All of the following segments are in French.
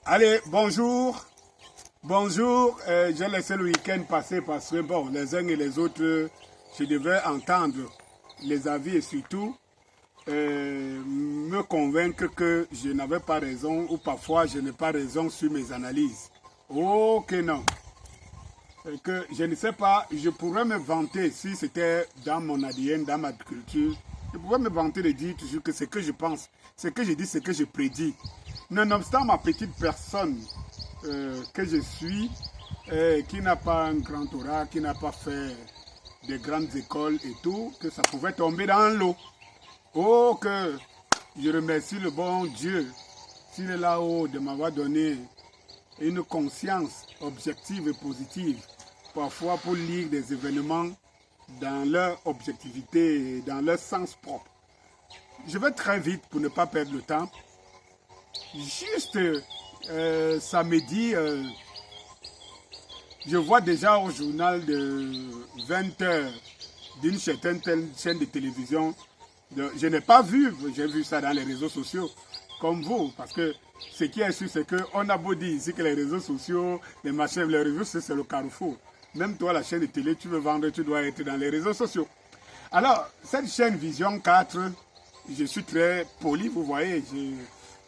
Allez, bonjour. Bonjour. J'ai laissé le week-end passer parce que, bon, les uns et les autres, je devais entendre les avis et surtout me convaincre que je n'avais pas raison ou parfois je n'ai pas raison sur mes analyses. Oh que non. Que je ne sais pas, je pourrais me vanter si c'était dans mon ADN, dans ma culture. Je pourrais me vanter de dire toujours que ce que je pense, ce que je dis, ce que je prédis. Nonobstant ma petite personne que je suis, qui n'a pas un grand aura, qui n'a pas fait de grandes écoles et tout, que ça pouvait tomber dans l'eau. Oh, que je remercie le bon Dieu, s'il est là-haut, de m'avoir donné une conscience objective et positive, parfois pour lire des événements dans leur objectivité et dans leur sens propre. Je vais très vite pour ne pas perdre le temps. Juste samedi, je vois déjà au journal de 20h d'une certaine chaîne de télévision. Je n'ai pas vu, j'ai vu ça dans les réseaux sociaux, comme vous, parce que ce qui est sûr, c'est qu'on a beau dire ici que les réseaux sociaux, les machins, les réseaux sociaux, c'est le carrefour. Même toi, la chaîne de télé, tu veux vendre, tu dois être dans les réseaux sociaux. Alors, cette chaîne Vision 4, je suis très poli, vous voyez,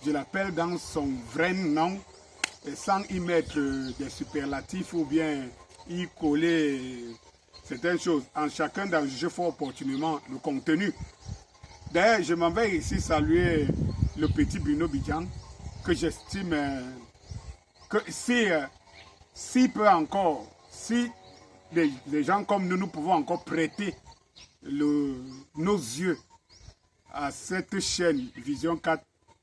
je l'appelle dans son vrai nom, sans y mettre des superlatifs ou bien y coller certaines choses. En chacun d'en juger fort opportunément le contenu. D'ailleurs, je m'en vais ici saluer le petit Bruno Bidjan, que j'estime que si peu encore, si des gens comme nous pouvons encore prêter nos yeux à cette chaîne Vision 4,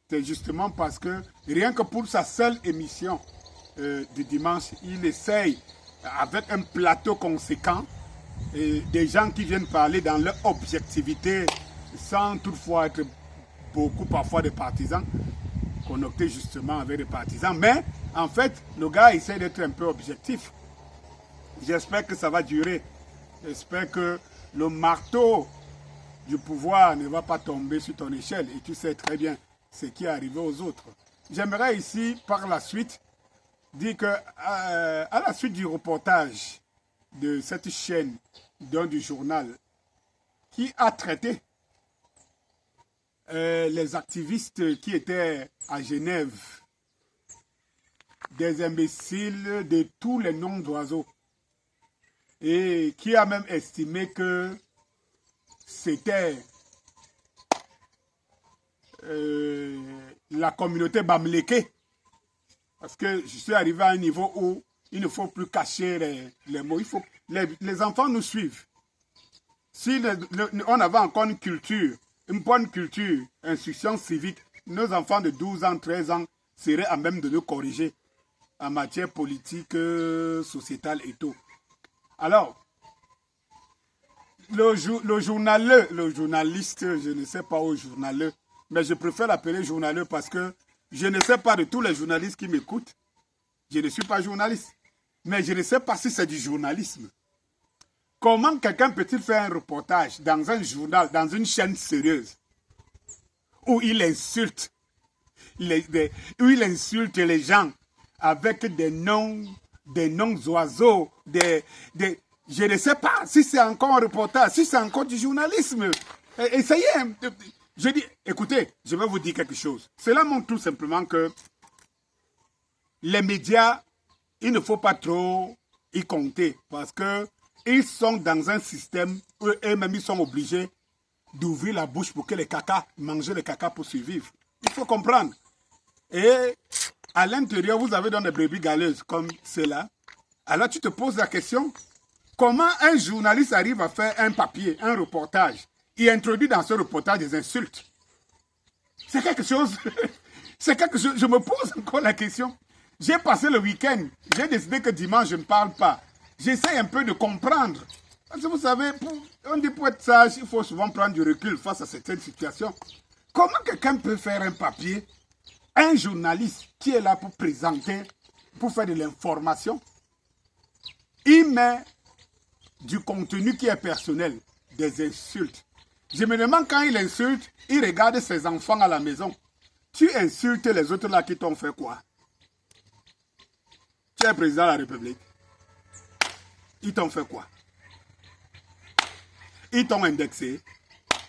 c'est justement parce que rien que pour sa seule émission du dimanche, il essaye avec un plateau conséquent et des gens qui viennent parler dans leur objectivité sans toutefois être beaucoup parfois des partisans, connectés justement avec des partisans. Mais en fait, le gars essaie d'être un peu objectif. J'espère que ça va durer. J'espère que le marteau du pouvoir ne va pas tomber sur ton échelle. Et tu sais très bien ce qui est arrivé aux autres. J'aimerais ici, par la suite, dire que à la suite du reportage de cette chaîne du journal qui a traité les activistes qui étaient à Genève, des imbéciles de tous les noms d'oiseaux, et qui a même estimé que c'était la communauté Bamileke, parce que je suis arrivé à un niveau où il ne faut plus cacher les mots, les enfants nous suivent. Si on avait encore une culture, une bonne culture, instruction civique, nos enfants de 12 ans, 13 ans seraient à même de nous corriger en matière politique, sociétale et tout. Alors, le journaliste, je ne sais pas au journaleux, mais je préfère l'appeler journaleux parce que je ne sais pas de tous les journalistes qui m'écoutent. Je ne suis pas journaliste, mais je ne sais pas si c'est du journalisme. Comment quelqu'un peut-il faire un reportage dans un journal, dans une chaîne sérieuse, où il insulte, les gens avec des noms d'oiseaux, je ne sais pas si c'est encore un reportage, si c'est encore du journalisme. Essayez. Je dis, écoutez, je vais vous dire quelque chose. Cela montre tout simplement que les médias, il ne faut pas trop y compter parce que ils sont dans un système où eux-mêmes ils sont obligés d'ouvrir la bouche pour que les cacas mangent les cacas pour survivre. Il faut comprendre. Et à l'intérieur, vous avez dans des brebis galeuses comme cela. Alors tu te poses la question, comment un journaliste arrive à faire un papier, un reportage, et introduit dans ce reportage des insultes? C'est quelque chose, je me pose encore la question. J'ai passé le week-end, j'ai décidé que dimanche je ne parle pas. J'essaie un peu de comprendre. Parce que vous savez, on dit pour être sage, il faut souvent prendre du recul face à certaines situations. Comment quelqu'un peut faire un papier, un journaliste qui est là pour présenter, pour faire de l'information, il met du contenu qui est personnel, des insultes. Je me demande quand il insulte, il regarde ses enfants à la maison. Tu insultes les autres là qui t'ont fait quoi? Tu es président de la République. Ils t'ont fait quoi? Ils t'ont indexé.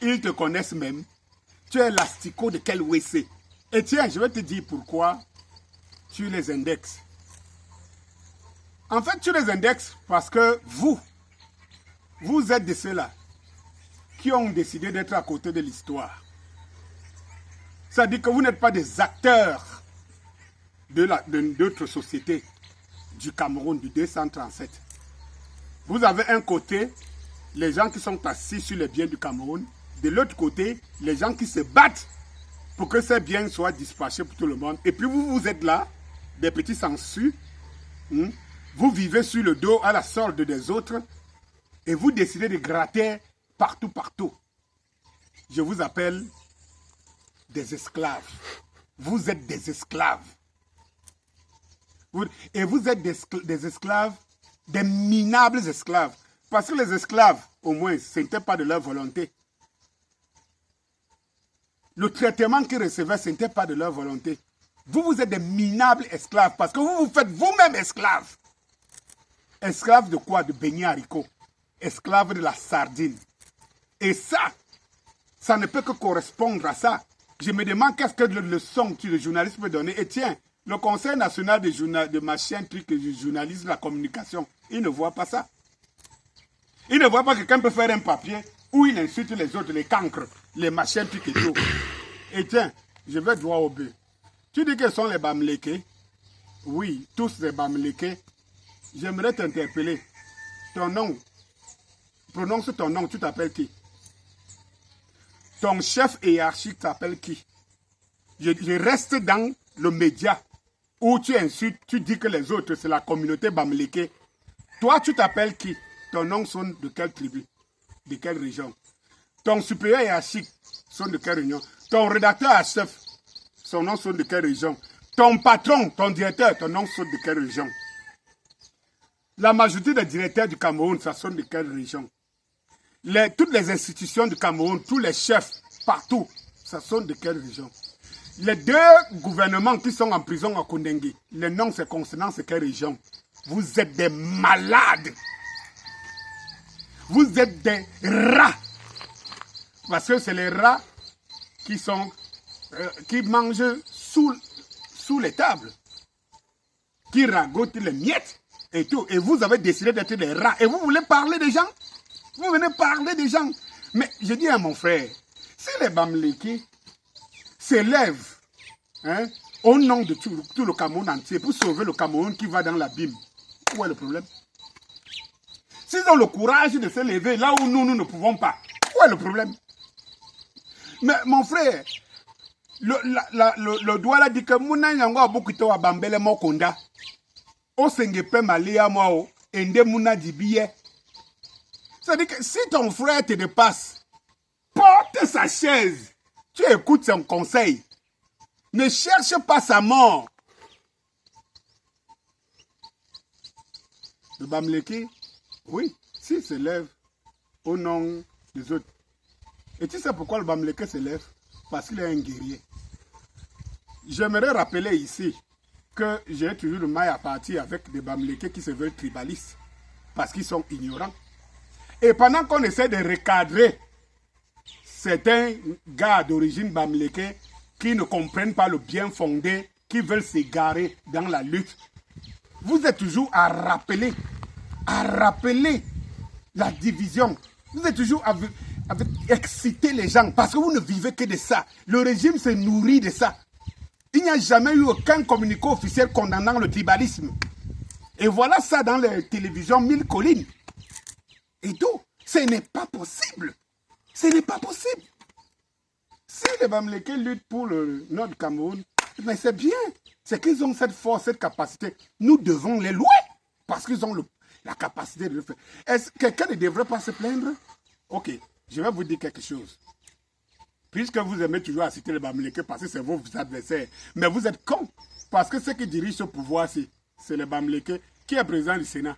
Ils te connaissent même. Tu es l'asticot de quel WC? Et tiens, je vais te dire pourquoi tu les indexes. En fait, tu les indexes parce que vous êtes de ceux-là qui ont décidé d'être à côté de l'histoire. Ça dit que vous n'êtes pas des acteurs de notre société du Cameroun, du 237. Vous avez un côté, les gens qui sont assis sur les biens du Cameroun. De l'autre côté, les gens qui se battent pour que ces biens soient dispatchés pour tout le monde. Et puis vous êtes là, des petits sangsues. Vous vivez sur le dos à la solde des autres. Et vous décidez de gratter partout, partout. Je vous appelle des esclaves. Vous êtes des esclaves. Et vous êtes des esclaves, des minables esclaves. Parce que les esclaves, au moins, ce n'était pas de leur volonté. Le traitement qu'ils recevaient, ce n'était pas de leur volonté. Vous êtes des minables esclaves parce que vous vous faites vous-même esclaves. Esclaves de quoi? De beignets haricots. Esclaves de la sardine. Et ça ne peut que correspondre à ça. Je me demande qu'est-ce que le son que le journaliste peut donner. Et tiens, le Conseil national de machin, truc, de journalisme, de la communication, il ne voit pas ça. Il ne voit pas que quelqu'un peut faire un papier où il insulte les autres, les cancres, les machins, trucs et tout. Et tiens, je vais droit au but. Tu dis que ce sont les Bamileke? Oui, tous les Bamileke. J'aimerais t'interpeller. Ton nom, prononce ton nom, tu t'appelles qui? Ton chef hiérarchique t'appelle qui? Je reste dans le média où tu insultes, tu dis que les autres, c'est la communauté Bamileke. Toi, tu t'appelles qui? Ton nom sonne de quelle tribu? De quelle région? Ton supérieur hiérarchique sonne de quelle région? Ton rédacteur à chef, son nom sonne de quelle région? Ton patron, ton directeur, ton nom sonne de quelle région? La majorité des directeurs du Cameroun, ça sonne de quelle région? Toutes les institutions du Cameroun, tous les chefs, partout, ça sonne de quelle région? Les deux gouvernements qui sont en prison à Koundengui, les noms, c'est concernant c'est quelle région? Vous êtes des malades. Vous êtes des rats. Parce que c'est les rats qui mangent sous les tables, qui ragotent les miettes et tout. Et vous avez décidé d'être des rats. Et vous voulez parler des gens? Vous venez parler des gens. Mais je dis à mon frère, si les Bamileke s'élèvent au nom de tout le Cameroun entier pour sauver le Cameroun qui va dans l'abîme, où est le problème? S'ils ont le courage de se lever là où nous ne pouvons pas, où est le problème? Mais mon frère, le doigt là dit que Mouna Yango Bokito a Bambele Mokonda. O Sengepe Malia Mao, Ende Mouna Dibiye. C'est-à-dire que si ton frère te dépasse, porte sa chaise, tu écoutes son conseil. Ne cherche pas sa mort. Le Bamileke, oui, s'il se lève au nom des autres. Et tu sais pourquoi le Bamileke se lève? Parce qu'il est un guerrier. J'aimerais rappeler ici que j'ai toujours le maille à partir avec des Bamileke qui se veulent tribalistes. Parce qu'ils sont ignorants. Et pendant qu'on essaie de recadrer certains gars d'origine Bamileke qui ne comprennent pas le bien fondé, qui veulent s'égarer dans la lutte, vous êtes toujours à rappeler la division. Vous êtes toujours à exciter les gens parce que vous ne vivez que de ça. Le régime se nourrit de ça. Il n'y a jamais eu aucun communiqué officiel condamnant le tribalisme. Et voilà ça dans les télévisions mille collines. Et tout. Ce n'est pas possible. Ce n'est pas possible. Si les Bamileke luttent pour le nord du Cameroun, mais c'est bien. C'est qu'ils ont cette force, cette capacité. Nous devons les louer parce qu'ils ont la capacité de le faire. Est-ce que quelqu'un ne devrait pas se plaindre? Ok, je vais vous dire quelque chose. Puisque vous aimez toujours citer les Bamileke parce que c'est vos adversaires. Mais vous êtes cons. Parce que ceux qui dirigent ce pouvoir-ci, c'est les Bamileke. Qui est président du Sénat?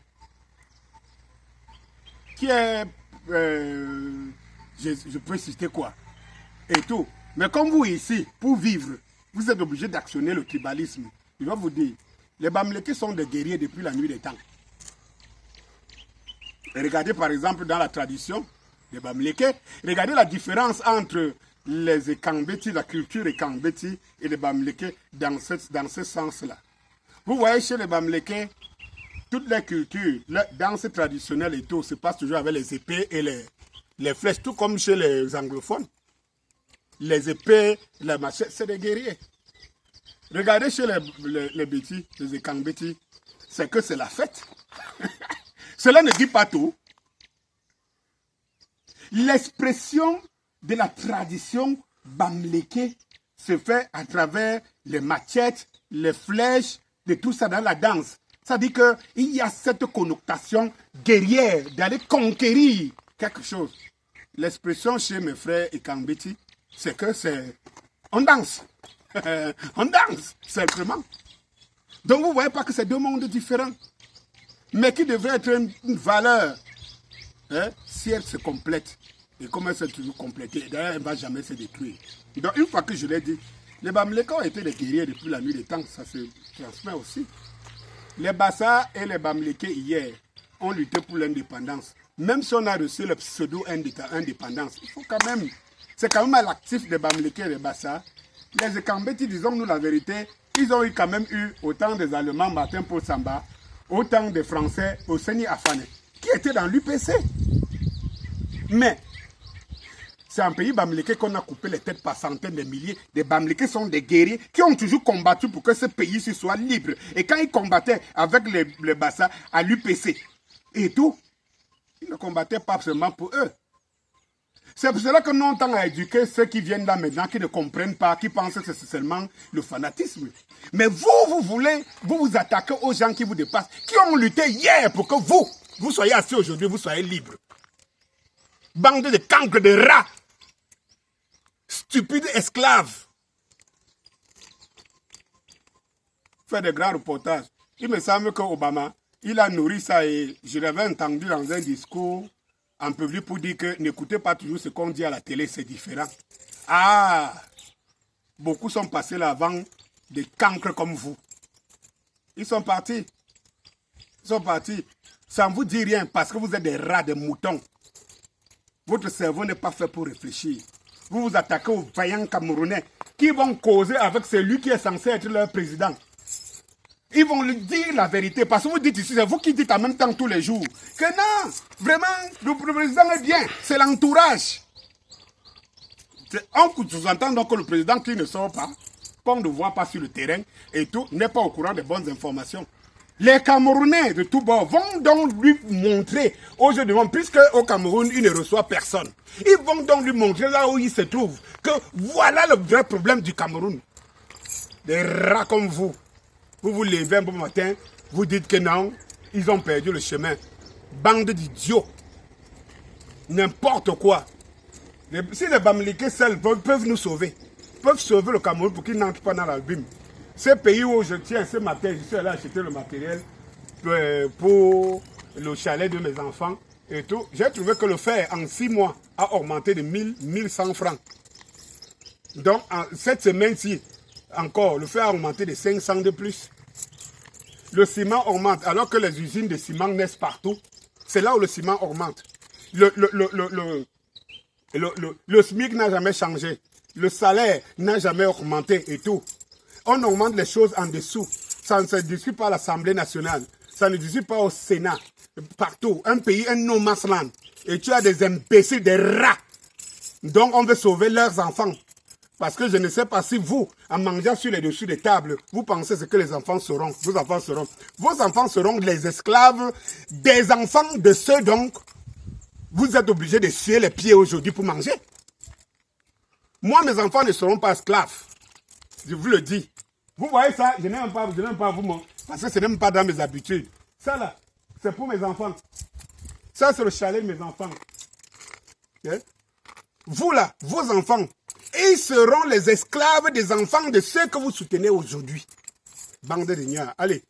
Qui est... je peux citer quoi? Et tout. Mais comme vous ici, pour vivre, vous êtes obligé d'actionner le tribalisme. Je vais vous dire, Les Bamileke sont des guerriers depuis la nuit des temps. Et regardez par exemple dans la tradition des Bamileke, regardez la différence entre les Ekambeti, la culture Ekambeti et les Bamileke dans ce sens-là. Vous voyez chez les Bamileke, toutes les cultures, la danse traditionnelle et tout se passe toujours avec les épées et les flèches, tout comme chez les anglophones. Les épées, les machettes, c'est des guerriers. Regardez chez les Beti, les Ekambeti, c'est que c'est la fête. Cela ne dit pas tout. L'expression de la tradition Bamileke se fait à travers les machettes, les flèches, de tout ça dans la danse. Ça dit qu'il y a cette connotation guerrière d'aller conquérir quelque chose. L'expression chez mes frères Ekambeti, c'est que c'est... On danse. On danse, simplement. Donc vous ne voyez pas que c'est deux mondes différents. Mais qui devrait être une valeur si elle se complète. Et comme elle s'est toujours complétée, d'ailleurs elle ne va jamais se détruire. Donc une fois que je l'ai dit, les Bamileke ont été des guerriers depuis la nuit des temps, ça se transmet aussi. Les Bassa et les Bamileke hier ont lutté pour l'indépendance. Même si on a reçu le pseudo-indépendance, il faut quand même, c'est quand même à l'actif des Bamileke et des Bassa. Les Ekambeti, disons-nous la vérité, ils ont quand même eu autant des Allemands, Martin Paul Samba, autant des Français, Hosseini Afane, qui étaient dans l'UPC. Mais c'est un pays Bamileke qu'on a coupé les têtes par centaines de milliers. Les Bamileke sont des guerriers qui ont toujours combattu pour que ce pays soit libre. Et quand ils combattaient avec les Bassa à l'UPC et tout, ils ne combattaient pas seulement pour eux. C'est pour cela que nous on tend à éduquer ceux qui viennent là maintenant, qui ne comprennent pas, qui pensent que c'est seulement le fanatisme. Mais vous voulez, vous attaquez aux gens qui vous dépassent, qui ont lutté hier pour que vous soyez assis aujourd'hui, vous soyez libres. Bande de cancres, de rats, stupides esclaves. Fait de grands reportages. Il me semble qu'Obama, il a nourri ça et je l'avais entendu dans un discours en public pour dire que n'écoutez pas toujours ce qu'on dit à la télé, c'est différent. Ah, beaucoup sont passés là avant des cancres comme vous. Ils sont partis. Ils sont partis. Ça ne vous dit rien parce que vous êtes des rats, des moutons. Votre cerveau n'est pas fait pour réfléchir. Vous vous attaquez aux vaillants Camerounais qui vont causer avec celui qui est censé être leur président. Ils vont lui dire la vérité. Parce que vous dites ici, c'est vous qui dites en même temps tous les jours que non, vraiment, le président est bien. C'est l'entourage. On sous-entend donc que le président qui ne sort pas, qu'on ne voit pas sur le terrain et tout, n'est pas au courant des bonnes informations. Les Camerounais de tout bord vont donc lui montrer aujourd'hui, puisque au Cameroun, il ne reçoit personne. Ils vont donc lui montrer là où il se trouve que voilà le vrai problème du Cameroun. Des rats comme vous. Vous vous levez un bon matin, vous dites que non, ils ont perdu le chemin. Bande d'idiots. N'importe quoi. Si les Bamileke seuls peuvent nous sauver, peuvent sauver le Cameroun pour qu'ils n'entrent pas dans l'abîme. Ce pays où je tiens ce matin, je suis allé acheter le matériel pour le chalet de mes enfants et tout. J'ai trouvé que le fer en 6 mois a augmenté de 1100 francs. Donc cette semaine-ci, encore, le fer a augmenté de 500 de plus. Le ciment augmente alors que les usines de ciment naissent partout. C'est là où le ciment augmente. Le SMIC n'a jamais changé. Le salaire n'a jamais augmenté et tout. On augmente les choses en dessous. Ça ne se discute pas à l'Assemblée nationale. Ça ne se discute pas au Sénat. Partout. Un pays, un no man's land. Et tu as des imbéciles, des rats. Donc on veut sauver leurs enfants. Parce que je ne sais pas si vous, en mangeant sur les dessus des tables, vous pensez ce que les enfants seront. Vos enfants seront. Vos enfants seront les esclaves des enfants de ceux donc. Vous êtes obligés de scier les pieds aujourd'hui pour manger. Moi, mes enfants ne seront pas esclaves. Je vous le dis. Vous voyez ça, je n'aime pas vous, parce que ce n'est même pas dans mes habitudes. Ça là, c'est pour mes enfants. Ça, c'est le chalet de mes enfants. Okay? Vous là, vos enfants, ils seront les esclaves des enfants de ceux que vous soutenez aujourd'hui. Bande de niais. Allez.